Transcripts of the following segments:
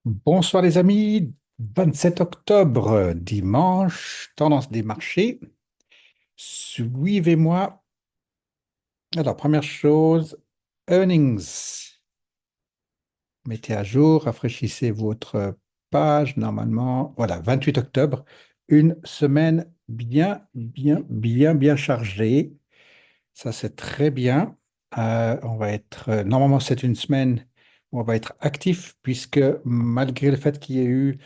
Bonsoir les amis, 27 octobre, dimanche, tendance des marchés. Suivez-moi. Alors, première chose, earnings. Mettez à jour, rafraîchissez votre page. Normalement, voilà, 28 octobre, une semaine bien chargée. Ça, c'est très bien. On va être, normalement, c'est une semaine où on va être actif puisque malgré le fait qu'il y ait eu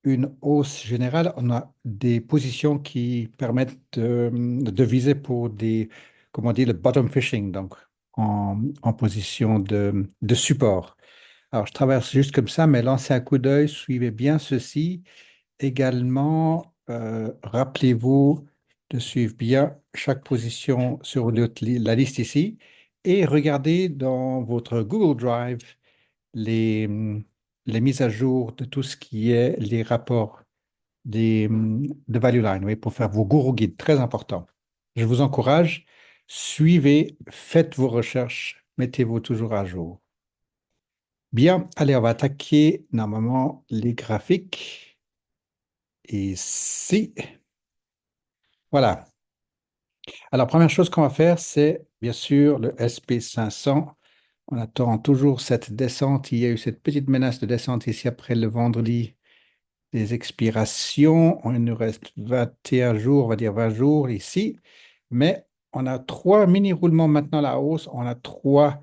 une hausse générale, on a des positions qui permettent de viser pour des, comment on dit, le bottom fishing, donc en position de support. Alors, je traverse juste comme ça, mais lancez un coup d'œil, suivez bien ceci. Également, rappelez-vous de suivre bien chaque position sur la liste ici et regardez dans votre Google Drive les, les mises à jour de tout ce qui est les rapports de Value Line, oui, pour faire vos gourou guides, très important. Je vous encourage, suivez, faites vos recherches, mettez-vous toujours à jour. Bien, allez, on va attaquer normalement les graphiques. Ici, voilà. Alors, première chose qu'on va faire, c'est bien sûr le SP 500. On attend toujours cette descente. Il y a eu cette petite menace de descente ici après le vendredi des expirations. Il nous reste 21 jours, on va dire 20 jours ici. Mais on a trois mini-roulements maintenant à la hausse. On a trois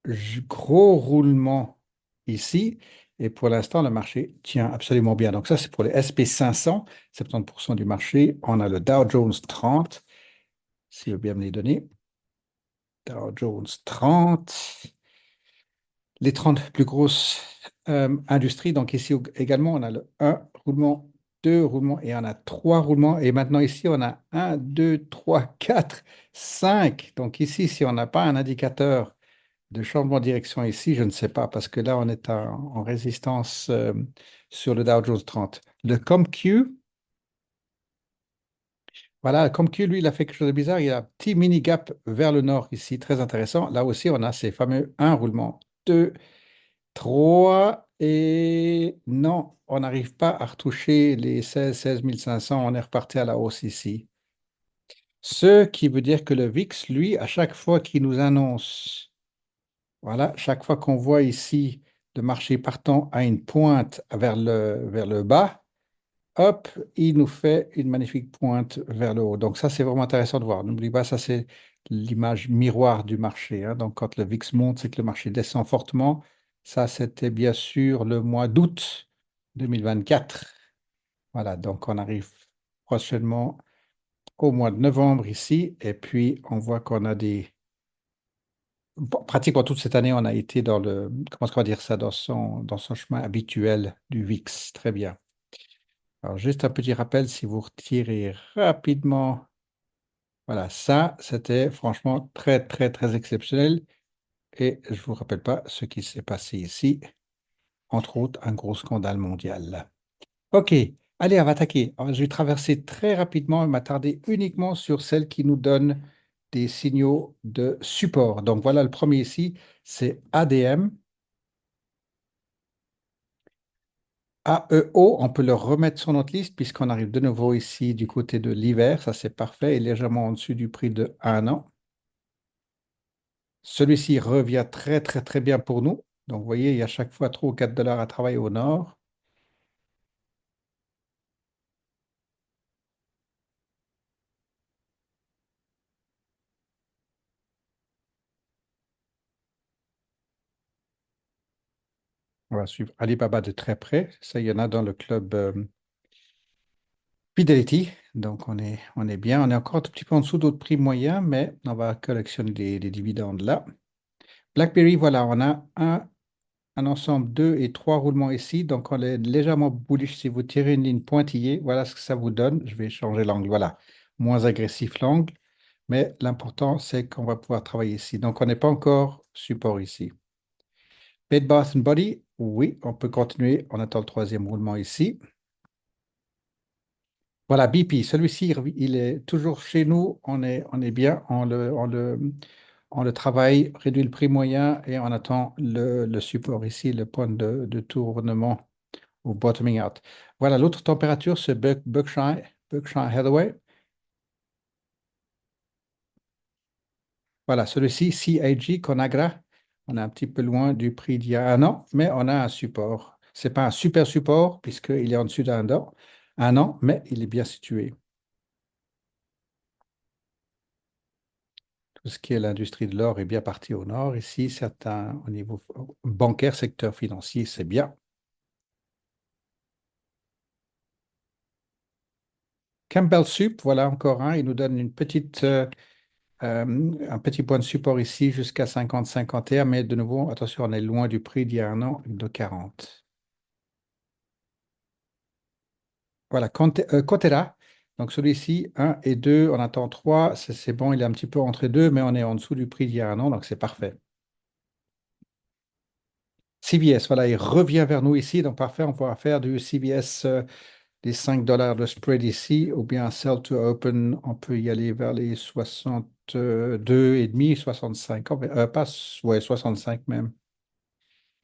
gros roulements ici. Et pour l'instant, le marché tient absolument bien. Donc ça, c'est pour les SP 500, 70% du marché. On a le Dow Jones 30, s'il veut bien me les donner. Dow Jones 30. Les 30 plus grosses industries. Donc ici également, on a le un roulement, 2 roulements et on a 3 roulements. Et maintenant ici, on a un 2 3 4 5. Donc ici, si on n'a pas un indicateur de changement de direction ici, je ne sais pas, parce que là, on est en résistance sur le Dow Jones 30. Le ComQ, voilà, le ComQ, lui, il a fait quelque chose de bizarre. Il a un petit mini gap vers le nord ici, très intéressant. Là aussi, on a ces fameux un roulement, 2 3 et non, on n'arrive pas à retoucher les 16 500. On est reparti à la hausse ici. Ce qui veut dire que le VIX, lui, à chaque fois qu'il nous annonce, voilà, chaque fois qu'on voit ici le marché partant à une pointe vers le bas, hop, il nous fait une magnifique pointe vers le haut. Donc ça, c'est vraiment intéressant de voir. N'oublie pas, ça, c'est l'image miroir du marché, hein. Donc quand le VIX monte, c'est que le marché descend fortement. Ça, c'était bien sûr le mois d'août 2024. Voilà, donc on arrive prochainement au mois de novembre ici. Et puis, on voit qu'on a des... Pratiquement toute cette année, on a été dans le... Comment est-ce qu'on va dire ça? Dans son chemin habituel du VIX. Très bien. Alors, juste un petit rappel, si vous retirez rapidement, voilà, ça, c'était franchement très exceptionnel. Et je ne vous rappelle pas ce qui s'est passé ici, entre autres, un gros scandale mondial. OK, allez, on va attaquer. Alors, je vais traverser très rapidement et m'attarder uniquement sur celles qui nous donnent des signaux de support. Donc, voilà, le premier ici, c'est ADM. AEO, on peut le remettre sur notre liste puisqu'on arrive de nouveau ici du côté de l'hiver. Ça, c'est parfait et légèrement en dessus du prix de 1 an. Celui-ci revient très bien pour nous. Donc, vous voyez, il y a chaque fois 3 ou 4 dollars à travailler au nord. On va suivre Alibaba de très près. Ça, il y en a dans le club Fidelity. Donc, on est bien. On est encore un tout petit peu en dessous d'autres prix moyens, mais on va collectionner les dividendes là. BlackBerry, voilà, on a un ensemble 2 et 3 roulements ici. Donc, on est légèrement bullish. Si vous tirez une ligne pointillée, voilà ce que ça vous donne. Je vais changer l'angle. Voilà, moins agressif l'angle. Mais l'important, c'est qu'on va pouvoir travailler ici. Donc, on n'est pas encore support ici. Bed Bath Body, oui, on peut continuer. On attend le troisième roulement ici. Voilà, BP, celui-ci, il est toujours chez nous. On est bien. On le travaille, réduit le prix moyen et on attend le support ici, le point de tournement ou bottoming out. Voilà, l'autre température, c'est Berkshire Hathaway. Voilà, celui-ci, CAG, Conagra. On est un petit peu loin du prix d'il y a un an, mais on a un support. C'est pas un super support puisqu'il est en dessus un an, mais il est bien situé. Tout ce qui est l'industrie de l'or est bien parti au nord. Ici, certains au niveau bancaire, secteur financier, c'est bien. Campbell Soup, voilà encore un. Il nous donne un petit point de support ici jusqu'à 50-51, mais de nouveau, attention, on est loin du prix d'il y a un an de 40. Voilà, Cotera. Donc celui-ci, un et 2, on attend 3. C'est bon, il est un petit peu entre deux, mais on est en dessous du prix d'il y a un an, donc c'est parfait. CVS, voilà, il revient vers nous ici, donc parfait, on pourra faire du CVS, les $5 de spread ici, ou bien sell to open, on peut y aller vers les 62 et demi, 65, pas, ouais, 65 même.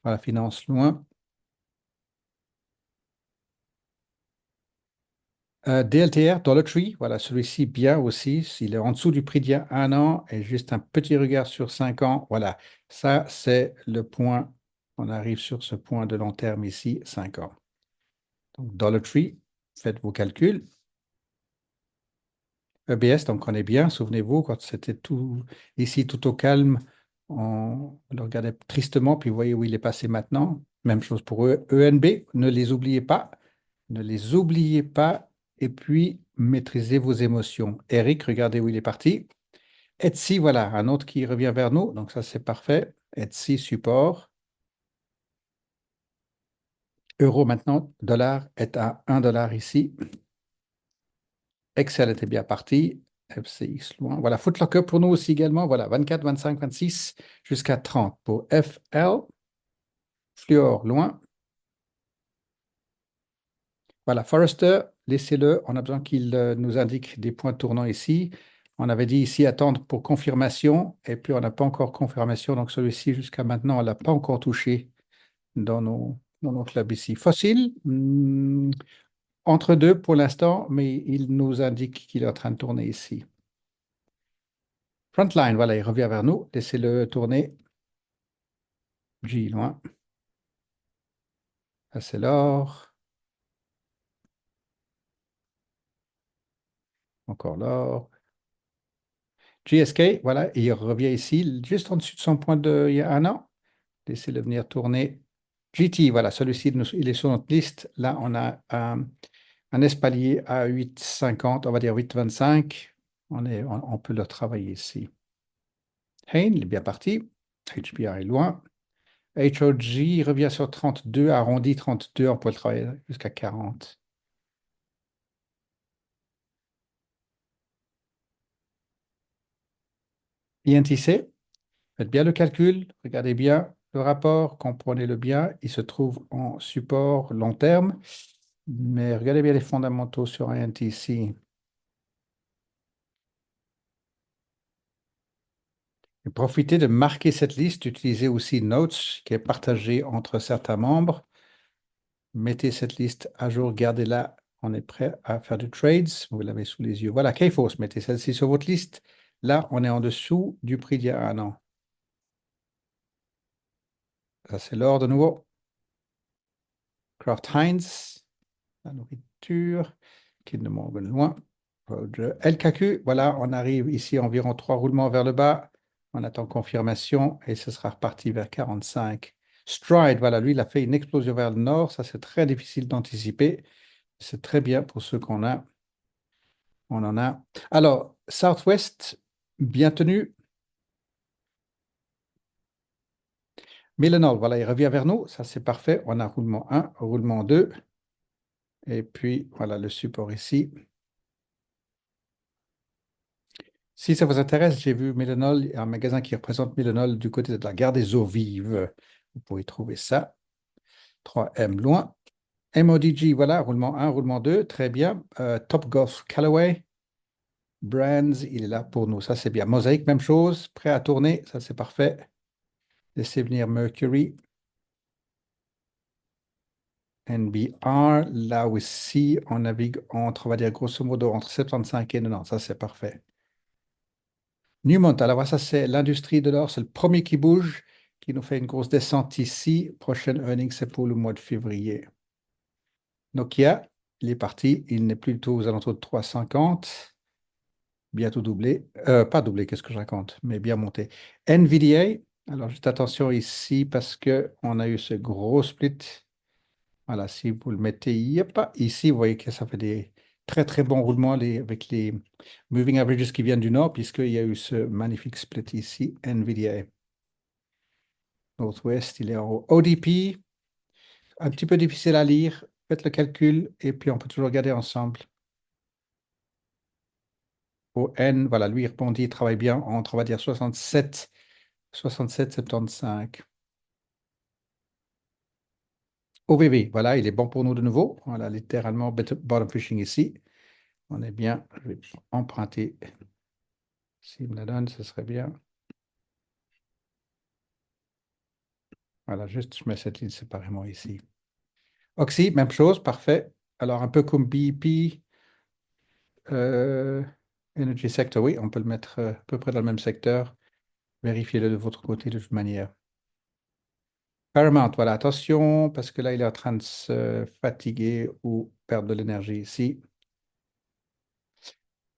Voilà, finance loin. DLTR, Dollar Tree, voilà, celui-ci bien aussi. S'il est en dessous du prix d'il y a un an et juste un petit regard sur 5 ans, voilà, ça c'est le point. On arrive sur ce point de long terme ici, 5 ans. Donc Dollar Tree, faites vos calculs. EBS, donc on est bien, souvenez-vous, quand c'était tout ici, tout au calme, on le regardait tristement, puis vous voyez où il est passé maintenant. Même chose pour eux. ENB, ne les oubliez pas, ne les oubliez pas, et puis maîtrisez vos émotions. Eric, regardez où il est parti. Etsy, voilà, un autre qui revient vers nous, donc ça c'est parfait. Etsy, support. Euro maintenant, dollar est à 1 dollar ici. Excel était bien parti. FCX loin. Voilà, Footlocker pour nous aussi également. Voilà, 24, 25, 26 jusqu'à 30 pour FL. Fluor loin. Voilà, Forrester, laissez-le. On a besoin qu'il nous indique des points tournants ici. On avait dit ici attendre pour confirmation et puis on n'a pas encore confirmation. Donc celui-ci, jusqu'à maintenant, on ne l'a pas encore touché dans nos clubs ici. Fossile, entre deux pour l'instant, mais il nous indique qu'il est en train de tourner ici. Frontline, voilà, il revient vers nous. Laissez-le tourner. J loin. Ça, c'est l'or. Encore l'or. GSK, voilà, il revient ici, juste en dessus de son point de il y a un an. Laissez-le venir tourner. GT, voilà, celui-ci, il est sur notre liste. Là, on a un espalier à 8,50, on va dire 8,25. On peut le travailler ici. Hein, il est bien parti. HBR est loin. HOG revient sur 32, arrondi 32, on peut le travailler jusqu'à 40. INTC, faites bien le calcul, regardez bien le rapport, comprenez-le bien. Il se trouve en support long terme, mais regardez bien les fondamentaux sur INTC. Et profitez de marquer cette liste. Utilisez aussi Notes qui est partagée entre certains membres. Mettez cette liste à jour, gardez-la. On est prêt à faire du trades. Vous l'avez sous les yeux. Voilà, Kforce, mettez celle-ci sur votre liste. Là, on est en dessous du prix d'il y a un an. Ça, c'est l'or de nouveau. Kraft Heinz, la nourriture. Kinder Morgan loin. LKQ, voilà, on arrive ici environ 3 roulements vers le bas. On attend confirmation et ce sera reparti vers 45. Stride, voilà, lui, il a fait une explosion vers le nord. Ça, c'est très difficile d'anticiper. C'est très bien pour ceux qu'on a. On en a. Alors, Southwest, bien tenu. Millenol, voilà, il revient vers nous. Ça, c'est parfait. On a roulement 1, roulement 2. Et puis, voilà le support ici. Si ça vous intéresse, j'ai vu Millenol, un magasin qui représente Millenol du côté de la gare des Eaux Vives. Vous pouvez trouver ça. 3M loin. MODG, voilà, roulement 1, roulement 2, très bien. Top Golf Callaway. Brands, il est là pour nous. Ça, c'est bien. Mosaïque, même chose. Prêt à tourner. Ça, c'est parfait. Laissez venir Mercury. NBR, là aussi, on navigue entre, on va dire grosso modo, entre 75 et 90. Ça, c'est parfait. Newmont, alors ça, c'est l'industrie de l'or. C'est le premier qui bouge, qui nous fait une grosse descente ici. Prochaine earning, c'est pour le mois de février. Nokia, il est parti. Il n'est plus du tout aux alentours de 3,50. Bientôt doublé. Pas doublé, qu'est-ce que je raconte, mais bien monté. NVDA, alors juste attention ici parce que on a eu ce gros split. Voilà, si vous le mettez ici, vous voyez que ça fait des très très bons roulements avec les moving averages qui viennent du nord, puisqu'il y a eu ce magnifique split ici, NVDA. Northwest, il est en haut. ODP, un petit peu difficile à lire. Faites le calcul et puis on peut toujours regarder ensemble. Au N, voilà, lui, il rebondit, il travaille bien entre, on va dire, 67, 75. OVV, voilà, il est bon pour nous de nouveau. Voilà, littéralement, bottom fishing ici. On est bien. Je vais emprunter. S'il me la donne, ce serait bien. Voilà, juste, je mets cette ligne séparément ici. Oxy, même chose, parfait. Alors, un peu comme BP, euh, Energy Sector, oui, on peut le mettre à peu près dans le même secteur. Vérifiez-le de votre côté de toute manière. Paramount, voilà, attention, parce que là, il est en train de se fatiguer ou perdre de l'énergie ici.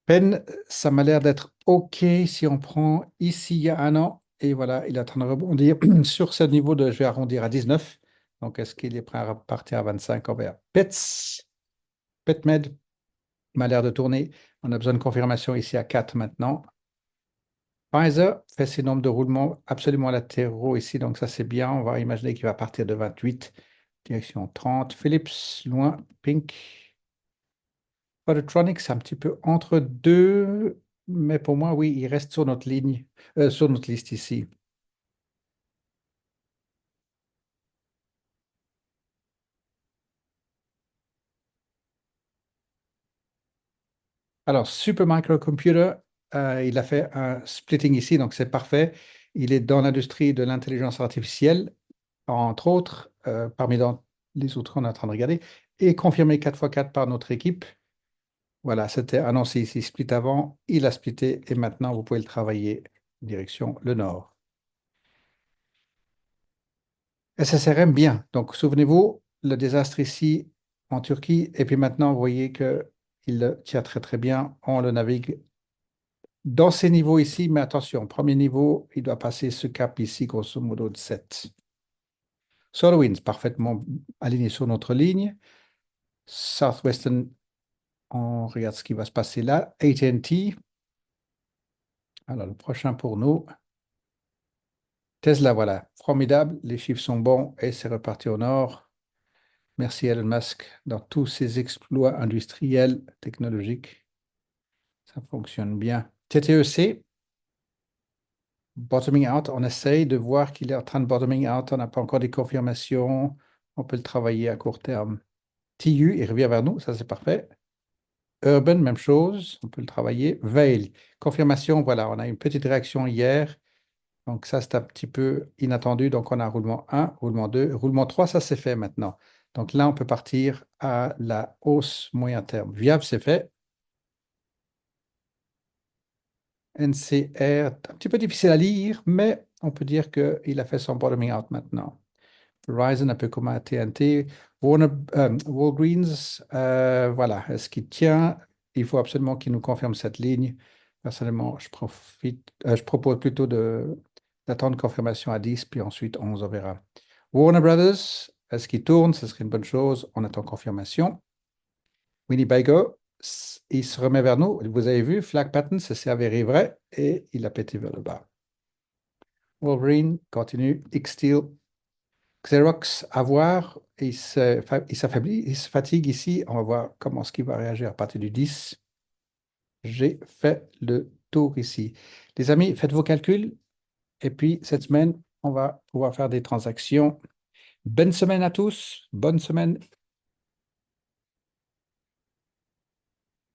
Pen, ça m'a l'air d'être OK si on prend ici il y a un an. Et voilà, il est en train de rebondir sur ce niveau de, je vais arrondir à 19. Donc, est-ce qu'il est prêt à partir à 25? On verra. Pets, PetMed m'a l'air de tourner. On a besoin de confirmation ici à 4 maintenant. Pfizer fait ses nombres de roulement absolument latéraux ici. Donc, ça, c'est bien. On va imaginer qu'il va partir de 28, direction 30. Philips, loin. Pink. Phototronic, c'est un petit peu entre deux, mais pour moi, oui, il reste sur notre ligne, sur notre liste ici. Alors, Supermicro Computer, il a fait un splitting ici, donc c'est parfait. Il est dans l'industrie de l'intelligence artificielle, entre autres, les autres qu'on est en train de regarder, et confirmé 4x4 par notre équipe. Voilà, c'était annoncé ici, split avant, il a splitté, et maintenant, vous pouvez le travailler direction le nord. SSRM, bien. Donc, souvenez-vous, le désastre ici en Turquie, et puis maintenant, vous voyez qu'il le tient très très bien. On le navigue dans ces niveaux ici, mais attention, premier niveau, il doit passer ce cap ici, grosso modo de 7. SolarWinds, parfaitement aligné sur notre ligne. Southwestern, on regarde ce qui va se passer là. AT&T, alors le prochain pour nous. Tesla, voilà, formidable, les chiffres sont bons et c'est reparti au nord. Merci Elon Musk dans tous ses exploits industriels, technologiques. Ça fonctionne bien. TTEC, bottoming out, on essaye de voir qu'il est en train de bottoming out. On n'a pas encore des confirmations. On peut le travailler à court terme. TU, il revient vers nous, ça c'est parfait. Urban, même chose, on peut le travailler. Veil, confirmation, voilà, on a une petite réaction hier. Donc ça, c'est un petit peu inattendu. Donc on a roulement 1, roulement 2, roulement 3, ça c'est fait maintenant. Donc là, on peut partir à la hausse moyen terme. Viable, c'est fait. NCR, un petit peu difficile à lire, mais on peut dire qu'il a fait son bottoming out maintenant. Verizon, un peu comme à TNT. Walgreens, voilà, est-ce qu'il tient? Il faut absolument qu'il nous confirme cette ligne. Personnellement, je propose plutôt d'attendre confirmation à 10, puis ensuite 11, on verra. Warner Brothers, est-ce qu'il tourne? Ce serait une bonne chose. On attend confirmation. Winnebago, il se remet vers nous. Vous avez vu, Flag Pattern, ça s'est avéré vrai et il a pété vers le bas. Wolverine continue. X-Steel, Xerox, à voir. Il s'affaiblit, il se fatigue ici. On va voir comment ce qu'il va réagir à partir du 10. J'ai fait le tour ici. Les amis, faites vos calculs. Et puis, cette semaine, on va pouvoir faire des transactions. Bonne semaine à tous. Bonne semaine.